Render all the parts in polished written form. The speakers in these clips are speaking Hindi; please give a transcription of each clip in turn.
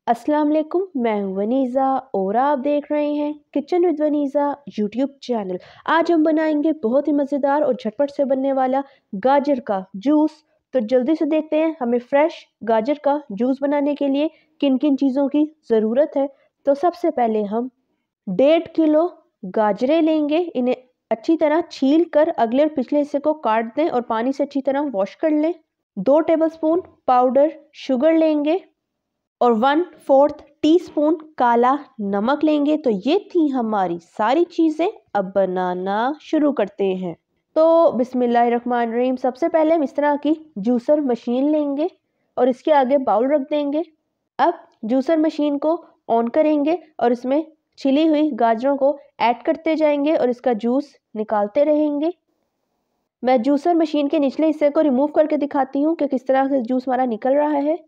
अस्सलाम वालेकुम, मैं हूं वनीज़ा और आप देख रहे हैं kitchen with Vaneeza YouTube channel. आज हम बनाएंगे बहुत ही मज़ेदार और झटपट से बनने वाला गाजर का जूस। तो जल्दी से देखते हैं हमें फ्रेश गाजर का जूस बनाने के लिए किन किन चीज़ों की ज़रूरत है। तो सबसे पहले हम 1.5 किलो गाजरें लेंगे। इन्हें अच्छी तरह छील कर अगले और पिछले हिस्से को काट दें और पानी से अच्छी तरह वॉश कर लें। 2 टेबलस्पून पाउडर शुगर लेंगे और 1/4 टीस्पून काला नमक लेंगे। तो ये थी हमारी सारी चीज़ें। अब बनाना शुरू करते हैं। तो बिस्मिल्लाहिर्रहमानिर्रहीम। सबसे पहले हम इस तरह की जूसर मशीन लेंगे और इसके आगे बाउल रख देंगे। अब जूसर मशीन को ऑन करेंगे और इसमें छिली हुई गाजरों को ऐड करते जाएंगे और इसका जूस निकालते रहेंगे। मैं जूसर मशीन के निचले हिस्से को रिमूव करके दिखाती हूँ कि किस तरह से जूस हमारा निकल रहा है।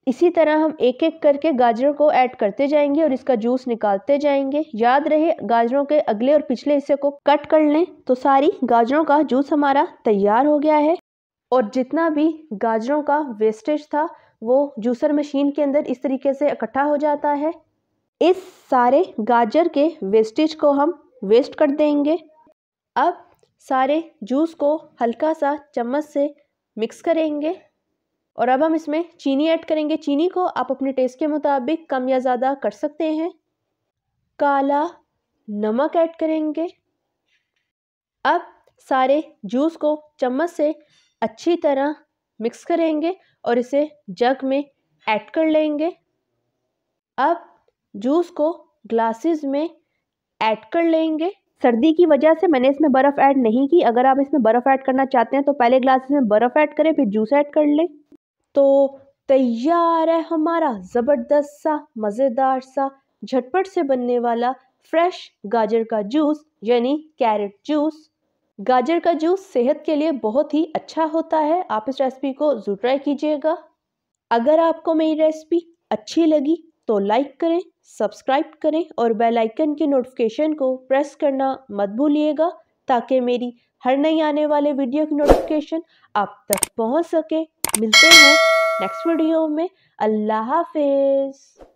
इसी तरह हम एक एक करके गाजरों को ऐड करते जाएंगे और इसका जूस निकालते जाएंगे। याद रहे गाजरों के अगले और पिछले हिस्से को कट कर लें। तो सारी गाजरों का जूस हमारा तैयार हो गया है और जितना भी गाजरों का वेस्टेज था वो जूसर मशीन के अंदर इस तरीके से इकट्ठा हो जाता है। इस सारे गाजर के वेस्टेज को हम वेस्ट कर देंगे। अब सारे जूस को हल्का सा चम्मच से मिक्स करेंगे और अब हम इसमें चीनी ऐड करेंगे। चीनी को आप अपने टेस्ट के मुताबिक कम या ज़्यादा कर सकते हैं। काला नमक ऐड करेंगे। अब सारे जूस को चम्मच से अच्छी तरह मिक्स करेंगे और इसे जग में ऐड कर लेंगे। अब जूस को ग्लासेस में ऐड कर लेंगे। सर्दी की वजह से मैंने इसमें बर्फ़ ऐड नहीं की। अगर आप इसमें बर्फ़ ऐड करना चाहते हैं तो पहले ग्लासेस में बर्फ़ ऐड करें, फिर जूस ऐड कर लें। तो तैयार है हमारा ज़बरदस्त सा मज़ेदार सा झटपट से बनने वाला फ्रेश गाजर का जूस यानी कैरेट जूस। गाजर का जूस सेहत के लिए बहुत ही अच्छा होता है। आप इस रेसिपी को ज़रूर ट्राई कीजिएगा। अगर आपको मेरी रेसिपी अच्छी लगी तो लाइक करें, सब्सक्राइब करें और बेल आइकन की नोटिफिकेशन को प्रेस करना मत भूलिएगा ताकि मेरी हर नई आने वाले वीडियो की नोटिफिकेशन आप तक पहुंच सके। मिलते हैं नेक्स्ट वीडियो में। अल्लाह हाफिज़।